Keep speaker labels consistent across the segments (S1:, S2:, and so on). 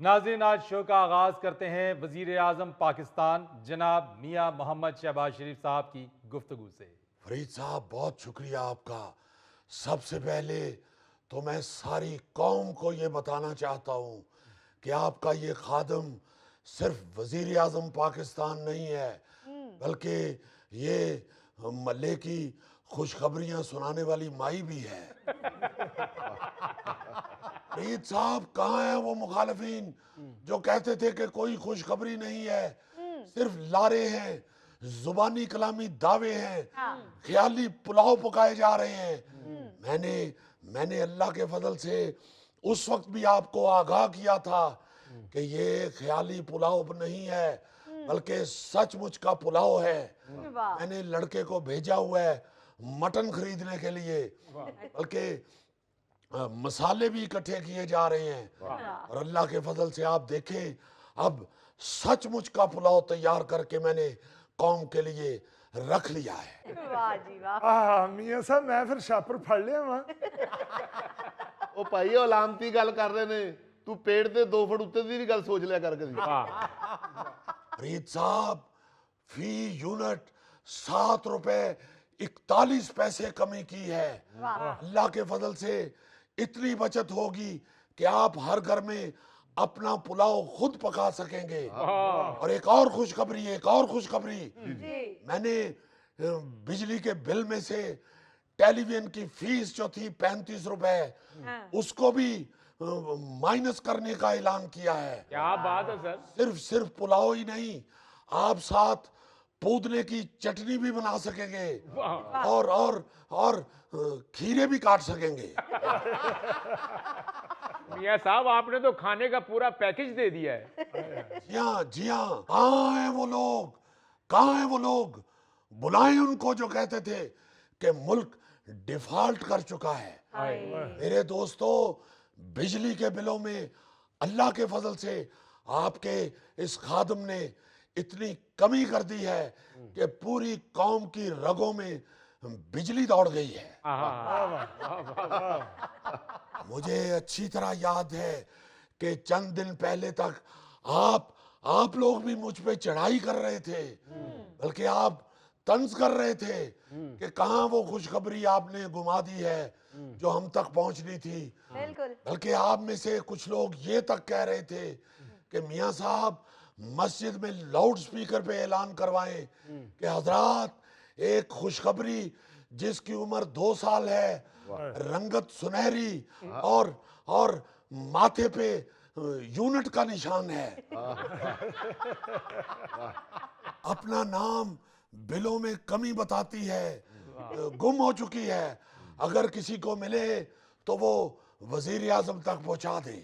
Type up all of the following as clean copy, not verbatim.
S1: नाज़रीन, आज शो का आगाज़ करते हैं वज़ीर आज़म पाकिस्तान जनाब मियाँ मोहम्मद शहबाज शरीफ साहब की गुफ्तगू से।
S2: फरीद साहब, बहुत शुक्रिया आपका। सबसे पहले तो मैं सारी कौम को ये बताना चाहता हूँ कि आपका ये खादम सिर्फ वज़ीर आज़म पाकिस्तान नहीं है, बल्कि ये मल्ले की खुशखबरियाँ सुनाने वाली माई भी है। फरीद साहब, कहाँ हैं वो मुखालफिन जो कहते थे कि कोई खुशखबरी नहीं है, सिर्फ लारे हैं, जुबानी कलामी दावे हैं, ख्याली पुलाव पकाए जा रहे हैं। मैंने मैंने अल्लाह के फजल से उस वक्त भी आपको आगाह किया था कि ये ख्याली पुलाव नहीं है, बल्कि सचमुच का पुलाव है। मैंने लड़के को भेजा हुआ है मटन खरीदने के लिए, बल्कि मसाले भी इकट्ठे किए जा रहे हैं। और अल्लाह के फजल से आप देखें, अब सचमुच का पुलाव तैयार करके मैंने कौम के लिए रख लिया है।
S3: वाह जी वाह।
S4: मियाँ साहब, मैं फिर छापर फड़ लिया वा।
S5: ਉਹ ਭਾਈ ਉਹ ਲਾਮਤੀ ਗੱਲ ਕਰ ਰਹੇ ਨੇ, ਤੂੰ ਪੇੜ ਤੇ 2 ਫੁੱਟ ਉੱਤੇ ਦੀ ਵੀ ਗੱਲ ਸੋਚ ਲਿਆ ਕਰ ਕਦੀ।
S2: फरीद साहब, फी यूनिट 7 रुपए 41 पैसे कमी की है। अल्लाह के फजल से इतनी बचत होगी कि आप हर घर में अपना पुलाव खुद पका सकेंगे। और एक और खुशखबरी, मैंने बिजली के बिल में से टेलीविजन की फीस जो थी 35 रुपए, उसको भी माइनस करने का ऐलान किया है।
S1: क्या बात है सर।
S2: सिर्फ पुलाव ही नहीं, आप साथ पूदने की चटनी भी बना सकेंगे और खीरे भी काट सकेंगे।
S6: मियाँ साहब, आपने तो खाने का पूरा पैकेज दे दिया है।
S2: जी हाँ, कहाँ हैं वो लोग? बुलाएं उनको जो कहते थे कि मुल्क डिफॉल्ट कर चुका है। मेरे दोस्तों, बिजली के बिलों में अल्लाह के फजल से आपके इस खादम ने इतनी कमी कर दी है कि पूरी कौम की रगों में बिजली दौड़ गई है। मुझे अच्छी तरह याद है कि चंद दिन पहले तक आप लोग भी मुझ पे चढ़ाई कर रहे थे, बल्कि आप तंज कर रहे थे कि कहाँ वो खुशखबरी आपने गुमा दी है जो हम तक पहुंचनी थी। बल्कि आप में से कुछ लोग ये तक कह रहे थे कि मियाँ साहब, मस्जिद में लाउड स्पीकर पे ऐलान करवाएं कि हजरात, एक खुशखबरी जिसकी उम्र 2 साल है, रंगत सुनहरी और माथे पे यूनिट का निशान है, अपना नाम बिलों में कमी बताती है, गुम हो चुकी है। अगर किसी को मिले तो वो वजीर आजम तक पहुंचा दे।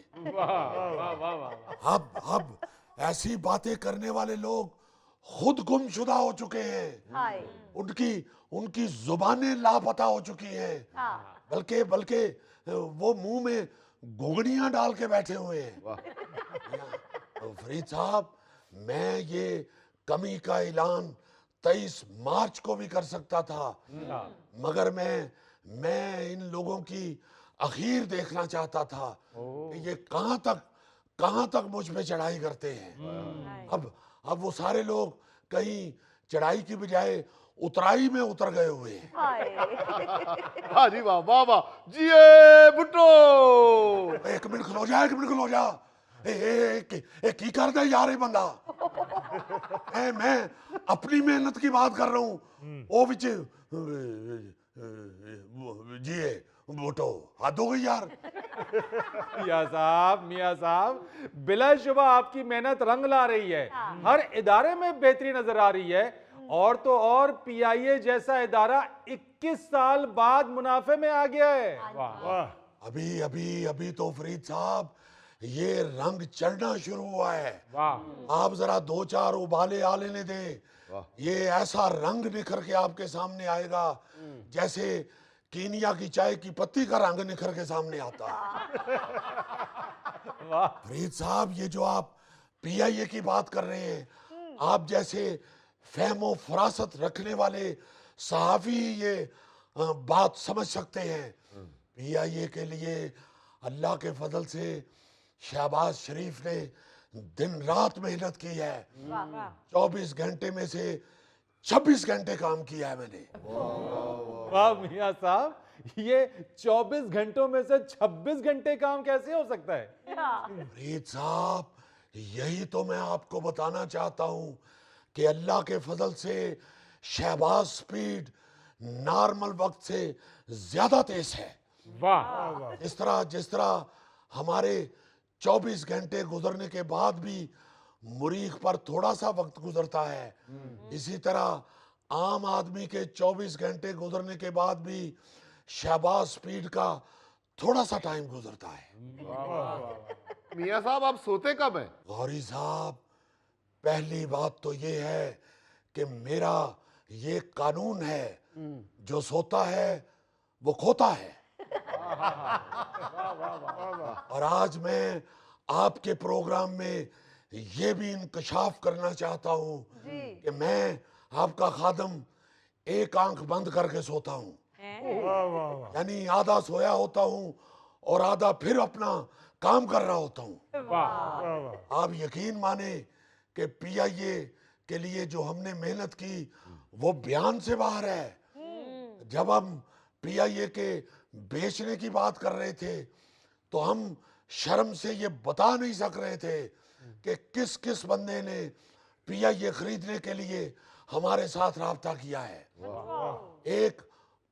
S2: अब ऐसी बातें करने वाले लोग खुद गुमशुदा हो चुके हैं, उनकी जुबानें लापता हो चुकी हैं, बल्कि वो मुंह में घुघड़ियां डाल के बैठे हुए हैं। फरीद साहब, मैं ये कमी का ऐलान 23 मार्च को भी कर सकता था, मगर मैं इन लोगों की आखिर देखना चाहता था कि ये कहां तक मुझ पे चढ़ाई करते हैं। अब वो सारे लोग कहीं चढ़ाई की बजाय उतराई में उतर गए हुए हैं।
S5: वाह जी वाह, वाह वाह, जिए भुट्टो।
S2: एक मिनट खलो जा। की कर दे यार ये बंदा। मैं अपनी मेहनत की बात कर रहा हूँ, वो बिच जिए भुट्टो, हद हो गई यार।
S1: मियाँ साहब, बिलाशुबा आपकी मेहनत रंग ला रही है। हर इदारे में बेहतरी नजर आ रही है, और तो और पीआईए जैसा इदारा 21 साल बाद मुनाफे में आ गया है।
S4: वाह।
S2: अभी तो फरीद साहब, ये रंग चढ़ना शुरू हुआ है। आप जरा 2-4 उबाले आ लेने दें, ये ऐसा रंग निखर के आपके सामने आएगा जैसे कीनिया की चाय की पत्ती का रंग निखर के सामने आता है। फरीद साहब, ये जो आप पीआईए की बात कर रहे हैं, आप जैसे फहमो फरासत रखने वाले सहाफी ये बात समझ सकते हैं। पीआईए के लिए अल्लाह के फजल से शहबाज शरीफ ने दिन रात मेहनत की है। 24 घंटे में से 26 घंटे काम किया है मैंने।
S1: वाह मियां साहब, ये 24 घंटों में से 26 घंटे काम कैसे हो सकता है?
S2: फरीद साहब, यही तो मैं आपको बताना चाहता हूं कि अल्लाह के फजल से शहबाज स्पीड नॉर्मल वक्त से ज्यादा तेज है।
S6: वाह
S2: जिस तरह हमारे 24 घंटे गुजरने के बाद भी मुरीख पर थोड़ा सा वक्त गुजरता है, इसी तरह आम आदमी के 24 घंटे गुजरने के बाद भी शहबाज स्पीड का थोड़ा सा टाइम गुजरता है।
S5: मियाँ साहब आप सोते कब हैं?
S2: गौरी साहब, पहली बात तो ये है कि मेरा ये कानून है, जो सोता है वो खोता है। और आज मैं आपके प्रोग्राम में ये भी इंकशाफ करना चाहता हूँ कि मैं आपका खादम एक आंख बंद करके सोता हूँ,
S4: वाह वाह वाह।
S2: यानी आधा सोया होता हूँ और आधा फिर अपना काम कर रहा होता हूँ।
S4: वाह वाह।
S2: आप यकीन माने कि पीआईए के लिए जो हमने मेहनत की वो बयान से बाहर है। जब हम पीआईए के बेचने की बात कर रहे थे तो हम शर्म से ये बता नहीं सक रहे थे कि किस किस बंदे ने पीआईए खरीदने के लिए हमारे साथ राब्ता किया है। एक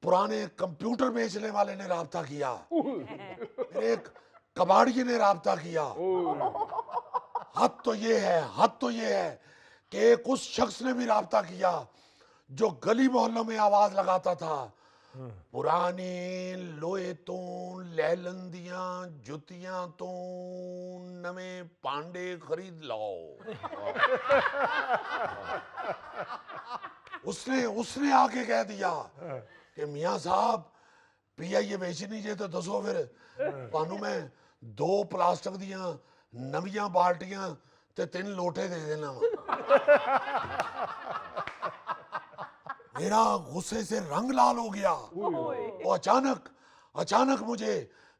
S2: पुराने कंप्यूटर बेचने वाले ने राब्ता किया, फिर एक कबाड़ी ने राब्ता किया। हद तो ये है कि एक उस शख्स ने भी राब्ता किया जो गली मोहल्लों में आवाज लगाता था, पुरानी लोहे तो लैलंदियां जुतियां तो नवे पांडे खरीद लाओ। उसने आके कह दिया कि मियां साहब पीआईए बेचनी जे तो दसो फिर ਤੁਹਾਨੂੰ मैं 2 प्लास्टिक दियां नवियां बाल्टियां ते 3 लोटे दे देना वा। मेरा गुस्से से रंग लाल हो गया और अचानक मुझे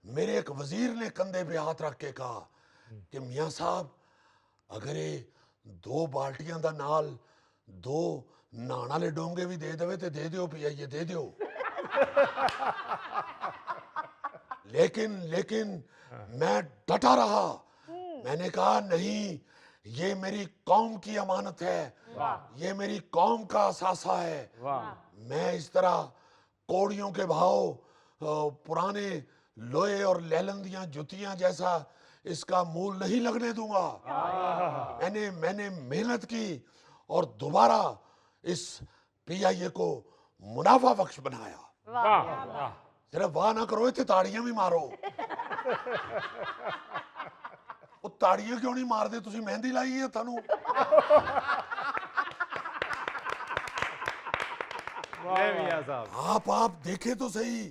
S2: मेरे एक वजीर ने कंधे पे हाथ रख के कहा कि मियां साहब अगर ये 2 बाल्टियां दा नाल 2 नहाने वाले डोंगे भी दे देवे ते दे दियो, पीआईए दे दियो। लेकिन मैं डटा रहा। मैंने कहा नहीं, ये मेरी कौम की अमानत है, ये मेरी कौम का असासा है। मैं इस तरह कौड़ियों के भाव पुराने लोहे और लैलंदियां जुतियां जैसा इसका मूल नहीं लगने दूंगा। मैंने मेहनत की और दोबारा इस पीआईए को मुनाफा बख्श बनाया। सिर्फ वाह ना करो, इतने ताड़ियां भी मारो। वो ताड़ियां क्यों नहीं मारते? तुसी मेहंदी लाई है थानू।
S1: मियां साहब,
S2: आप देखे तो सही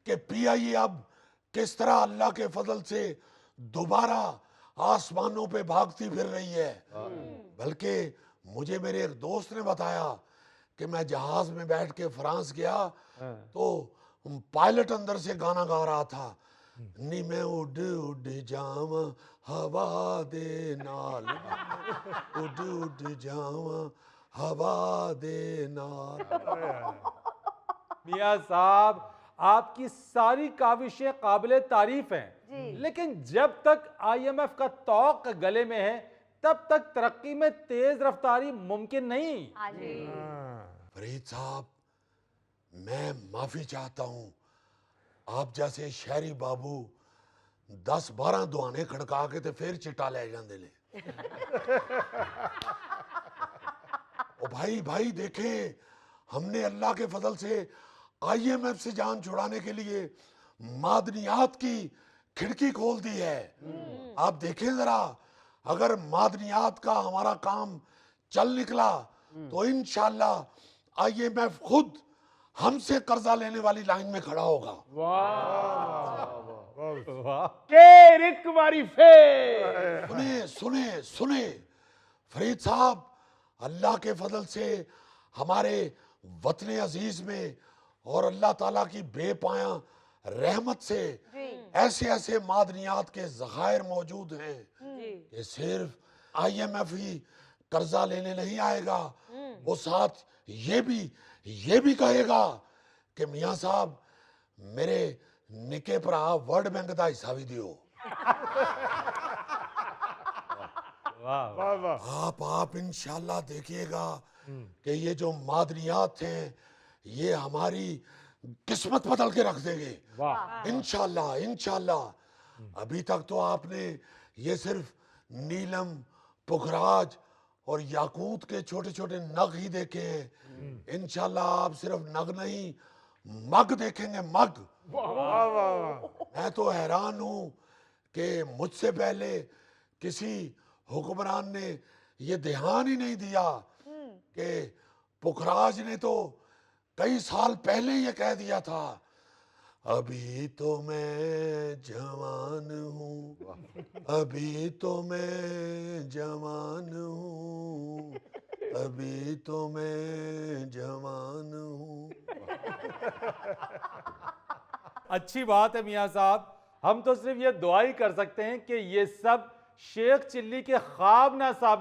S2: कि पीआईए अब किस तरह अल्लाह के फजल से दोबारा आसमानों पे भागती फिर रही है। बल्कि मुझे मेरे एक दोस्त ने बताया कि मैं जहाज में बैठ के फ्रांस गया तो पायलट अंदर से गाना गा रहा था, नी मैं उड़ उड़ जावा हवा दे नाल, उड़ उड़ जावा हवा दे नाल।
S1: मियां साहब, आपकी सारी काविशें काबिले तारीफ हैं, लेकिन जब तक आईएमएफ का तौक गले में है तब तक तरक्की में तेज रफ्तारी मुमकिन नहीं।
S2: फरीद साहब, मैं माफी चाहता हूं। आप जैसे शहरी बाबू 10-12 दुआने खड़का के ते फिर चिट्टा ले जाते ने। ओ भाई देखे, हमने अल्लाह के फजल से आईएमएफ से जान छुड़ाने के लिए मादनियात की खिड़की खोल दी है। आप देखें जरा, अगर मादनियात का हमारा काम चल निकला तो इंशाल्लाह आईएमएफ खुद हमसे कर्जा लेने वाली लाइन में खड़ा होगा।
S6: शेर एक बारी फेर।
S2: सुने फरीद साहब, अल्लाह के फजल से हमारे वतन अजीज में और अल्लाह ताला की बेपाया रहमत से ऐसे ऐसे मादनियात के ज़खायर मौजूद हैं
S3: जी
S2: कि सिर्फ IMF ही कर्जा लेने नहीं आएगा, वो साथ ये भी कहेगा कि मियाँ साहब मेरे निके पर आप वर्ल्ड बैंक का हिस्सा भी दियो।
S1: वाह
S4: वाह वाह
S2: आप इंशाल्लाह देखिएगा कि ये जो मादनियात हैं ये हमारी किस्मत बदल के रख देंगे।
S6: वाह
S2: इंशाल्लाह इंशाल्लाह। अभी तक तो आपने ये सिर्फ नीलम, पुखराज और याकूत के छोटे छोटे नग ही देखे हैं। इंशाल्लाह आप सिर्फ नग नहीं मग देखेंगे, मग।
S4: वाह वाह
S2: मैं तो हैरान हूं कि मुझसे पहले किसी हुक्मरान ने ये ध्यान ही नहीं दिया कि पुखराज ने तो कई साल पहले ये कह दिया था, अभी तो मैं जवान हूँ, अभी तो मैं जवान हूँ, अभी तो मैं जवान हूँ।
S1: अच्छी बात है मियां साहब, हम तो सिर्फ ये दुआ ही कर सकते हैं कि ये सब शेख चिल्ली के ख्वाब ना साबित